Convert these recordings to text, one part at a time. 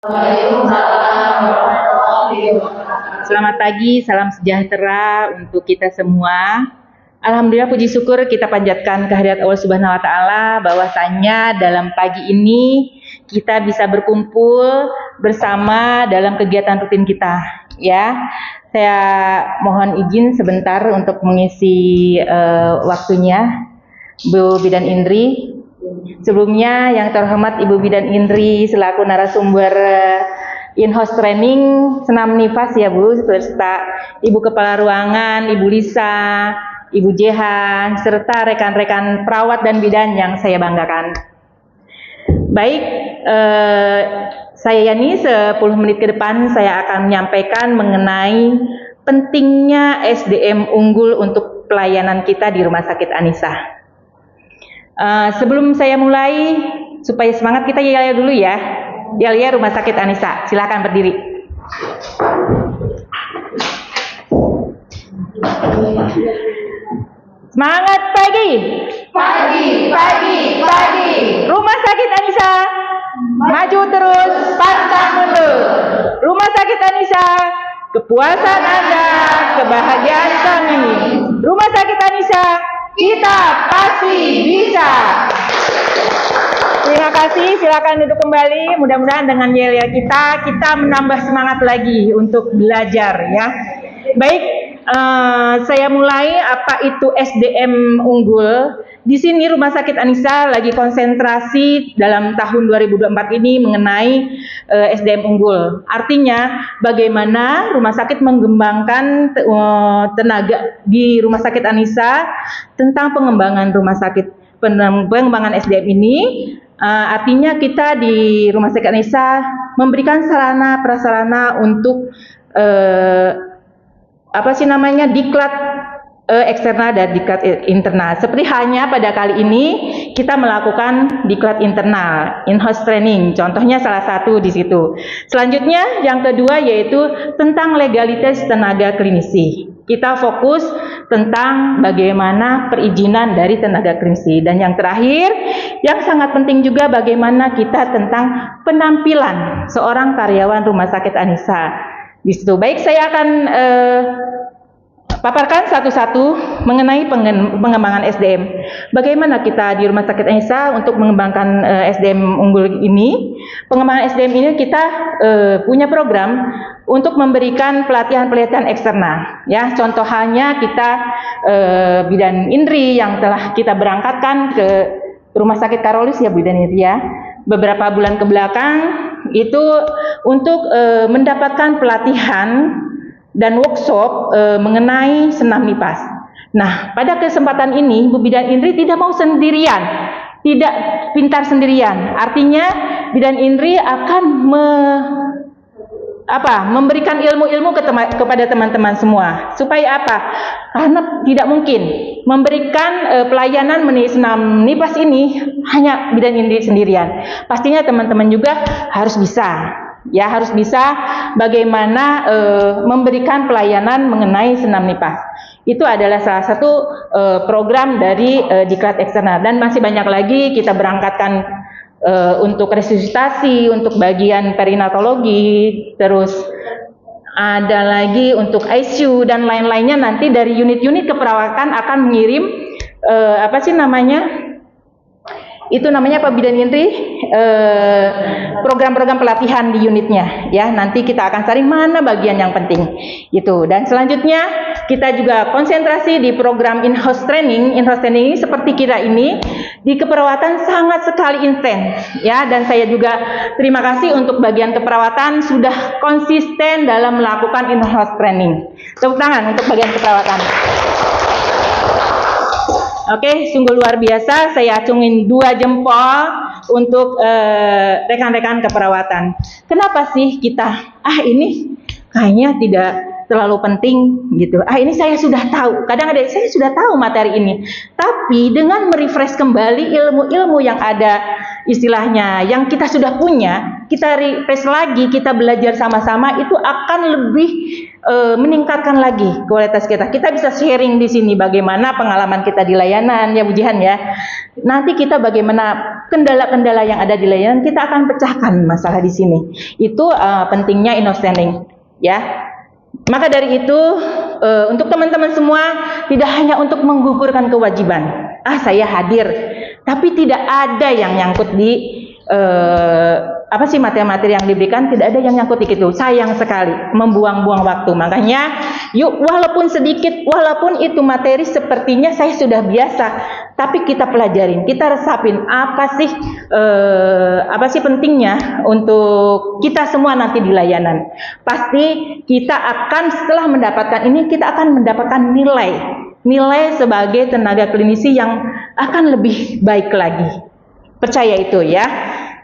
Selamat pagi, salam sejahtera untuk kita semua. Alhamdulillah, puji syukur kita panjatkan kehadirat Allah Subhanahu wa taala bahwasanya dalam pagi ini kita bisa berkumpul bersama dalam kegiatan rutin kita, ya. Saya mohon izin sebentar untuk mengisi waktunya Bu Bidan Indri. Sebelumnya yang terhormat Ibu Bidan Indri selaku narasumber in-house training senam nifas ya Bu, serta Ibu Kepala Ruangan, Ibu Lisa, Ibu Jehan, serta rekan-rekan perawat dan bidan yang saya banggakan. Baik, saya Yani 10 menit ke depan saya akan menyampaikan mengenai pentingnya SDM unggul untuk pelayanan kita di Rumah Sakit Anisa. Sebelum saya mulai, supaya semangat kita yel-yel dulu ya. Yel-yel Rumah Sakit Anisa, silakan berdiri. Semangat pagi. Pagi. Rumah Sakit Anisa, maju terus, pantang mundur. Rumah Sakit Anisa, kepuasan Anda, kebahagiaan kami. Rumah Sakit Anisa, kita pasti bisa. Terima kasih, silakan duduk kembali. Mudah-mudahan dengan yel-yel kita menambah semangat lagi untuk belajar ya. Baik, saya mulai apa itu SDM unggul. Di sini Rumah Sakit Anisa lagi konsentrasi dalam tahun 2024 ini mengenai SDM unggul. Artinya bagaimana rumah sakit mengembangkan tenaga di Rumah Sakit Anisa tentang pengembangan rumah sakit, pengembangan SDM ini. Artinya kita di Rumah Sakit Anisa memberikan sarana prasarana untuk diklat eksternal dan diklat internal. Seperti halnya pada kali ini kita melakukan diklat internal, in-house training. Contohnya salah satu di situ. Selanjutnya yang kedua yaitu tentang legalitas tenaga klinisi. Kita fokus tentang bagaimana perizinan dari tenaga klinisi. Dan yang terakhir, yang sangat penting juga bagaimana kita tentang penampilan seorang karyawan Rumah Sakit Anisa. Di situ. Baik, saya akan paparkan satu-satu mengenai pengembangan SDM. Bagaimana kita di Rumah Sakit Anisa untuk mengembangkan SDM unggul ini? Pengembangan SDM ini kita punya program untuk memberikan pelatihan-pelatihan eksternal. Ya, contoh halnya kita Bidan Indri yang telah kita berangkatkan ke Rumah Sakit Karolis ya Bidan Indri ya. Beberapa bulan ke belakang itu untuk mendapatkan pelatihan dan workshop mengenai senam nifas. Nah, pada kesempatan ini Bu Bidan Indri tidak mau sendirian, tidak pintar sendirian. Artinya Bidan Indri akan memberikan ilmu-ilmu kepada teman-teman semua. Supaya apa? Karena tidak mungkin memberikan pelayanan senam nifas ini hanya Bidan Indri sendirian. Pastinya teman-teman juga harus bisa. Ya, harus bisa bagaimana memberikan pelayanan mengenai senam nifas. Itu adalah salah satu program dari diklat eksternal, dan masih banyak lagi kita berangkatkan untuk resusitasi, untuk bagian perinatologi, terus ada lagi untuk ICU dan lain-lainnya. Nanti dari unit-unit keperawatan akan mengirim itu namanya apa Bidan Indri? Program-program pelatihan di unitnya ya. Nanti kita akan cari mana bagian yang penting itu. Dan selanjutnya kita juga konsentrasi di program in-house training. In-house training ini seperti kita ini di keperawatan sangat sekali intens ya. Dan saya juga terima kasih untuk bagian keperawatan sudah konsisten dalam melakukan in-house training. Tepuk tangan untuk bagian keperawatan. Oke, sungguh luar biasa. Saya acungin 2 jempol untuk rekan-rekan keperawatan. Kenapa sih kita, ini kayaknya tidak terlalu penting gitu. Ini saya sudah tahu. Kadang-kadang saya sudah tahu materi ini. Tapi dengan merefresh kembali ilmu-ilmu yang ada, istilahnya yang kita sudah punya, kita refresh lagi, kita belajar sama-sama, itu akan lebih meningkatkan lagi kualitas kita. Kita bisa sharing di sini bagaimana pengalaman kita di layanan ya Bu Jihan ya. Nanti kita bagaimana kendala-kendala yang ada di layanan kita akan pecahkan masalah di sini. Itu pentingnya understanding, ya. Maka dari itu untuk teman-teman semua tidak hanya untuk menggugurkan kewajiban. Saya hadir, tapi tidak ada yang nyangkut di materi-materi yang diberikan, tidak ada yang nyangkut di situ. Sayang sekali, membuang-buang waktu. Makanya, yuk walaupun sedikit, walaupun itu materi sepertinya saya sudah biasa, tapi kita pelajarin, kita resapin apa sih pentingnya untuk kita semua nanti di layanan. Pasti kita akan setelah mendapatkan ini, kita akan mendapatkan nilai sebagai tenaga klinisi yang akan lebih baik lagi. Percaya itu ya.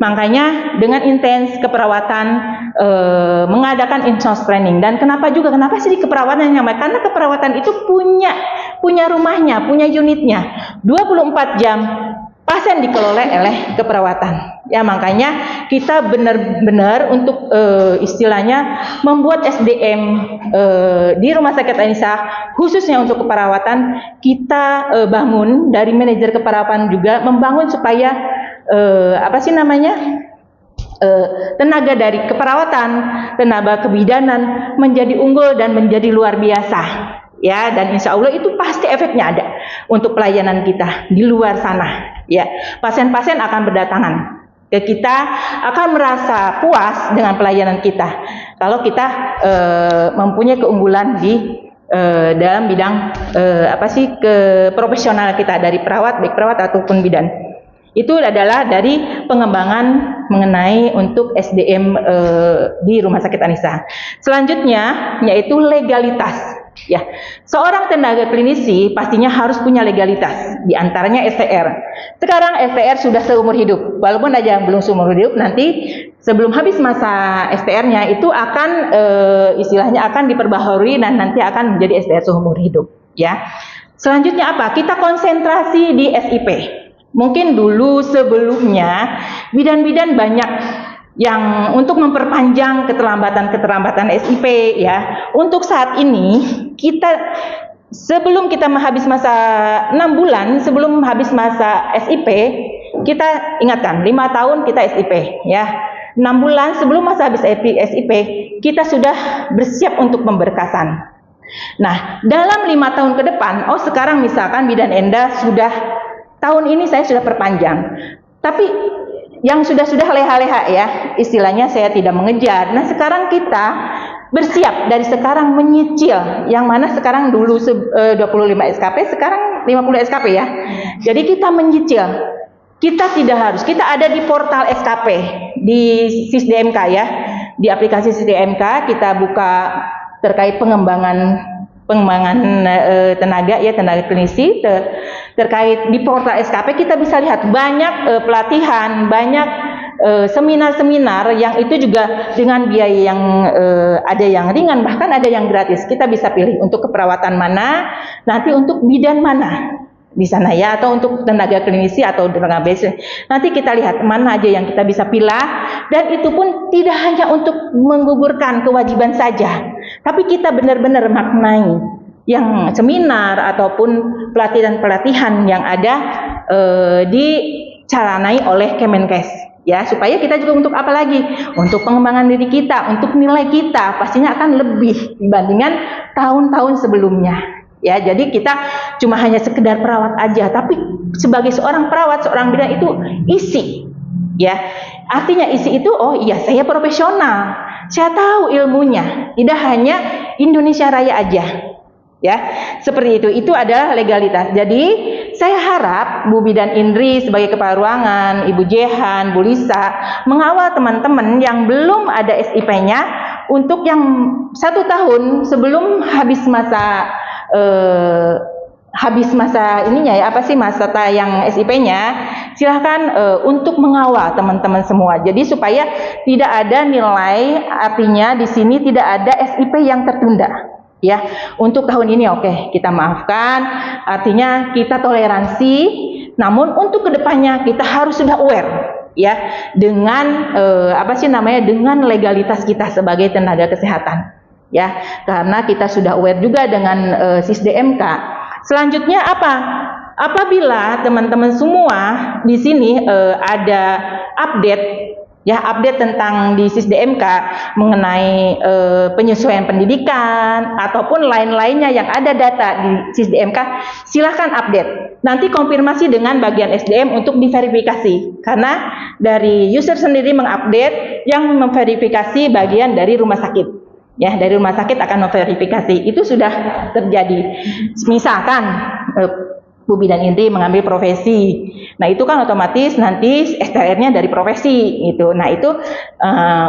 Makanya dengan intens keperawatan mengadakan in-house training. Dan kenapa sih di keperawatan yang karena keperawatan itu punya rumahnya, punya unitnya. 24 jam pasien dikelola oleh keperawatan. Ya, makanya kita benar-benar untuk istilahnya membuat SDM di Rumah Sakit Anissa khususnya untuk keperawatan, kita bangun dari manajer keperawatan juga membangun supaya tenaga dari keperawatan, tenaga kebidanan menjadi unggul dan menjadi luar biasa, ya. Dan insya Allah itu pasti efeknya ada untuk pelayanan kita di luar sana, ya. Pasien-pasien akan berdatangan ke kita, akan merasa puas dengan pelayanan kita kalau kita mempunyai keunggulan di dalam bidang profesional kita, dari baik perawat ataupun bidan. Itu adalah dari pengembangan mengenai untuk SDM di Rumah Sakit Anissa. Selanjutnya yaitu legalitas. Ya, seorang tenaga klinisi pastinya harus punya legalitas. Di antaranya STR. Sekarang STR sudah seumur hidup. Walaupun ada yang belum seumur hidup, nanti sebelum habis masa STR-nya itu akan istilahnya akan diperbaharui dan nanti akan menjadi STR seumur hidup. Ya. Selanjutnya apa? Kita konsentrasi di SIP. Mungkin dulu sebelumnya bidan-bidan banyak yang untuk memperpanjang keterlambatan SIP, ya. Untuk saat ini kita sebelum kita habis masa 6 bulan sebelum habis masa SIP, kita ingatkan 5 tahun kita SIP, ya. 6 bulan sebelum masa habis SIP kita sudah bersiap untuk pemberkasan. Nah, dalam 5 tahun ke depan, sekarang misalkan bidan Enda sudah tahun ini saya sudah perpanjang, tapi yang sudah leha-leha, ya, istilahnya saya tidak mengejar. Nah, sekarang kita bersiap dari sekarang menyicil, yang mana sekarang dulu 25 SKP, sekarang 50 SKP, ya. Jadi kita menyicil. Kita tidak harus, kita ada di portal SKP di SISDMK, ya, di aplikasi SISDMK kita buka terkait pengembangan tenaga, ya, tenaga klinisi terkait di portal SKP. Kita bisa lihat banyak pelatihan, banyak seminar-seminar yang itu juga dengan biaya yang ada yang ringan, bahkan ada yang gratis. Kita bisa pilih untuk keperawatan mana, nanti untuk bidan mana di sana, ya, atau untuk tenaga klinisi atau tenaga medis. Nanti kita lihat mana aja yang kita bisa pilih, dan itu pun tidak hanya untuk menggugurkan kewajiban saja, tapi kita benar-benar maknai yang seminar ataupun pelatihan-pelatihan yang ada dicaranai oleh Kemenkes, ya, supaya kita juga untuk apa lagi? Untuk pengembangan diri kita, untuk nilai kita pastinya akan lebih dibandingkan tahun-tahun sebelumnya. Ya, jadi kita cuma hanya sekedar perawat aja, tapi sebagai seorang perawat, seorang bidan itu isi, ya. Artinya isi itu, iya, saya profesional, saya tahu ilmunya, tidak hanya Indonesia Raya aja, ya. Seperti itu. Itu adalah legalitas. Jadi saya harap Bu Bidan Indri sebagai kepala ruangan, Ibu Jehan, Bu Lisa mengawal teman-teman yang belum ada SIP-nya untuk yang 1 tahun sebelum habis masa ininya, ya, masa tayang SIP-nya, silahkan untuk mengawal teman-teman semua. Jadi supaya tidak ada nilai, artinya di sini tidak ada SIP yang tertunda, ya. Untuk tahun ini oke, kita maafkan, artinya kita toleransi. Namun untuk kedepannya kita harus sudah aware, ya, dengan dengan legalitas kita sebagai tenaga kesehatan. Ya, karena kita sudah aware juga dengan SISDMK. Selanjutnya apa? apabila teman-teman semua di sini ada update tentang di SisDMK mengenai penyesuaian pendidikan ataupun lain-lainnya yang ada data di SisDMK, silahkan update. Nanti konfirmasi dengan bagian SDM untuk diverifikasi, karena dari user sendiri mengupdate, yang memverifikasi bagian dari rumah sakit. Ya, dari rumah sakit akan memverifikasi. Itu sudah terjadi. Misalkan Bu Bidan Indri mengambil profesi, nah itu kan otomatis nanti STR-nya dari profesi gitu. Nah itu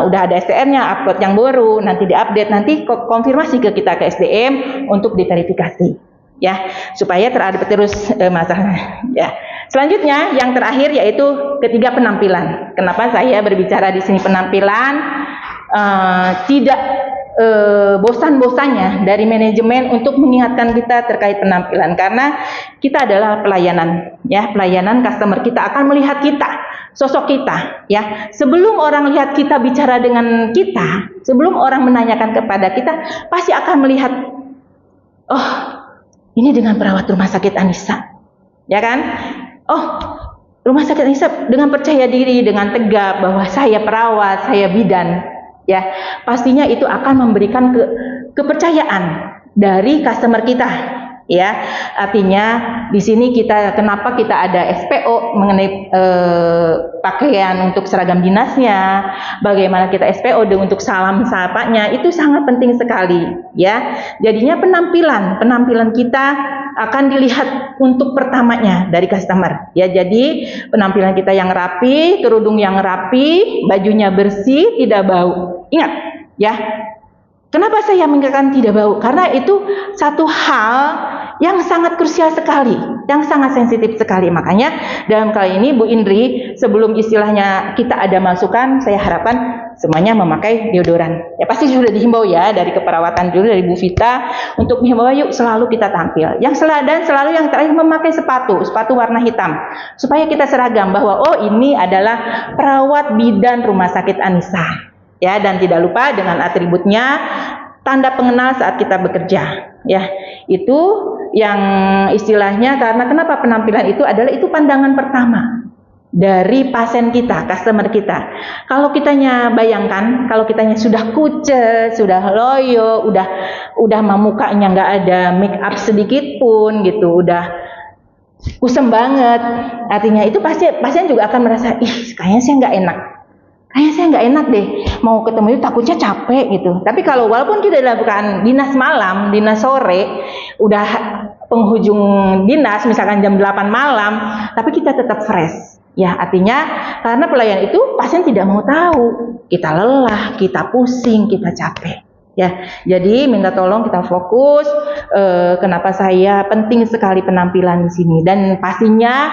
udah ada STR-nya, upload yang baru, nanti diupdate, nanti konfirmasi ke kita ke SDM untuk diverifikasi, ya, supaya terupdate terus masalahnya. Ya. Selanjutnya yang terakhir yaitu ketiga, penampilan. Kenapa saya berbicara di sini penampilan? Tidak bosan-bosannya dari manajemen untuk mengingatkan kita terkait penampilan, karena kita adalah pelayanan, ya, pelayanan customer. Kita akan melihat kita, sosok kita, ya. Sebelum orang lihat kita bicara dengan kita, sebelum orang menanyakan kepada kita, pasti akan melihat, oh, ini dengan perawat rumah sakit Anissa, ya kan? Oh, rumah sakit Anissa dengan percaya diri, dengan tegap bahwa saya perawat, saya bidan. Ya, pastinya itu akan memberikan kepercayaan dari customer kita, ya. Artinya di sini kenapa kita ada SPO mengenai pakaian untuk seragam dinasnya, bagaimana kita SPO untuk salam sapanya, itu sangat penting sekali, ya. Jadinya penampilan kita akan dilihat untuk pertamanya dari customer, ya. Jadi penampilan kita yang rapi, kerudung yang rapi, bajunya bersih, tidak bau. Ingat, ya. Kenapa saya mengatakan tidak bau? Karena itu satu hal yang sangat krusial sekali, yang sangat sensitif sekali. Makanya dalam kali ini Bu Indri, sebelum istilahnya kita ada masukan, saya harapkan semuanya memakai deodoran. Ya pasti sudah dihimbau ya dari keperawatan dulu, dari Bu Vita, untuk menghimbau yuk selalu kita tampil. Dan selalu yang terakhir memakai sepatu warna hitam, supaya kita seragam bahwa oh ini adalah perawat bidan Rumah Sakit Anissa. Ya, dan tidak lupa dengan atributnya, tanda pengenal saat kita bekerja, ya. Itu yang istilahnya, karena kenapa penampilan itu adalah itu pandangan pertama dari pasien kita, customer kita. Kalau kitanya bayangkan, kalau kitanya sudah kucel, sudah loyo, udah mukanya nggak ada make up sedikit pun gitu, udah kusem banget, artinya itu pasti pasien juga akan merasa, ih kayaknya saya nggak enak. Kayaknya saya nggak enak deh, mau ketemu itu takutnya capek gitu. Tapi kalau walaupun kita lakukan dinas malam, dinas sore, udah penghujung dinas, misalkan jam 8 malam, tapi kita tetap fresh. Ya, artinya karena pelayan itu pasien tidak mau tahu, kita lelah, kita pusing, kita capek. Ya, jadi minta tolong kita fokus. Kenapa saya penting sekali penampilan di sini, dan pastinya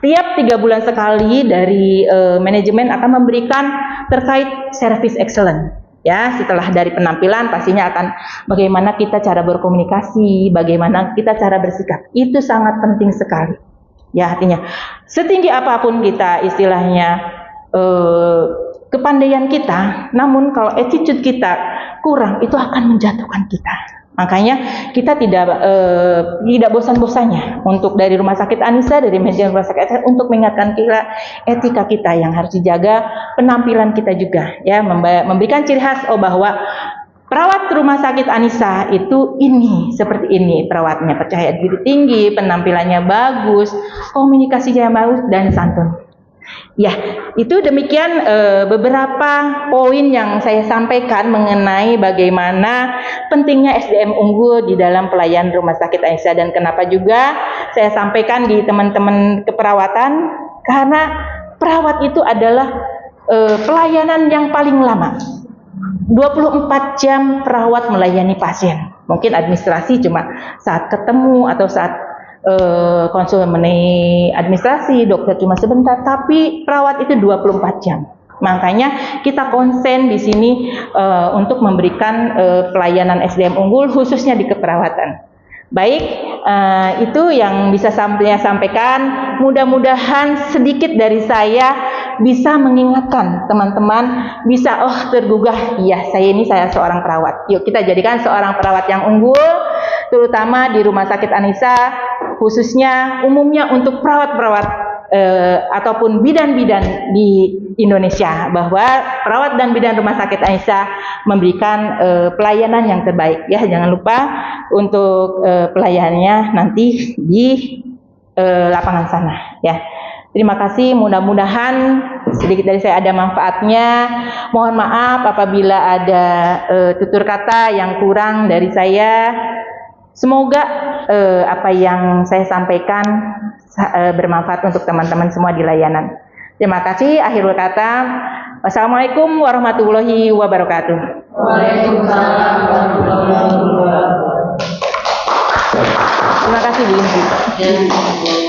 setiap 3 bulan sekali dari manajemen akan memberikan terkait service excellent. Ya, setelah dari penampilan pastinya akan bagaimana kita cara berkomunikasi, bagaimana kita cara bersikap. Itu sangat penting sekali. Ya, artinya setinggi apapun kita istilahnya kepandaian kita, namun kalau attitude kita kurang, itu akan menjatuhkan kita. Makanya kita tidak bosan-bosannya untuk dari Rumah Sakit Anissa, dari manajemen Rumah Sakit Anissa, untuk mengingatkan kita etika kita yang harus dijaga, penampilan kita juga, ya, memberikan ciri khas bahwa perawat Rumah Sakit Anissa itu ini, seperti ini perawatnya, percaya diri tinggi, penampilannya bagus, komunikasinya bagus, dan santun. Ya, itu demikian beberapa poin yang saya sampaikan mengenai bagaimana pentingnya SDM unggul di dalam pelayanan Rumah Sakit Anissa, dan kenapa juga saya sampaikan di teman-teman keperawatan, karena perawat itu adalah pelayanan yang paling lama. 24 jam perawat melayani pasien. Mungkin administrasi cuma saat ketemu atau saat konsul mengenai administrasi, dokter cuma sebentar, tapi perawat itu 24 jam. Makanya kita konsen di sini untuk memberikan pelayanan SDM unggul khususnya di keperawatan. Baik, itu yang bisa saya sampaikan. Mudah-mudahan sedikit dari saya bisa mengingatkan teman-teman, bisa tergugah, iya saya seorang perawat. Yuk kita jadikan seorang perawat yang unggul, terutama di Rumah Sakit Anissa. khususnya umumnya untuk perawat-perawat ataupun bidan-bidan di Indonesia, bahwa perawat dan bidan Rumah Sakit Aisyah memberikan pelayanan yang terbaik. Ya, jangan lupa untuk pelayanannya nanti di lapangan sana. Ya, terima kasih. Mudah-mudahan sedikit dari saya ada manfaatnya. Mohon maaf apabila ada tutur kata yang kurang dari saya. Semoga apa yang saya sampaikan bermanfaat untuk teman-teman semua di layanan. Terima kasih. Akhirul kata, wassalamualaikum warahmatullahi wabarakatuh. Waalaikumsalam warahmatullahi wabarakatuh. Terima kasih Bu Indri.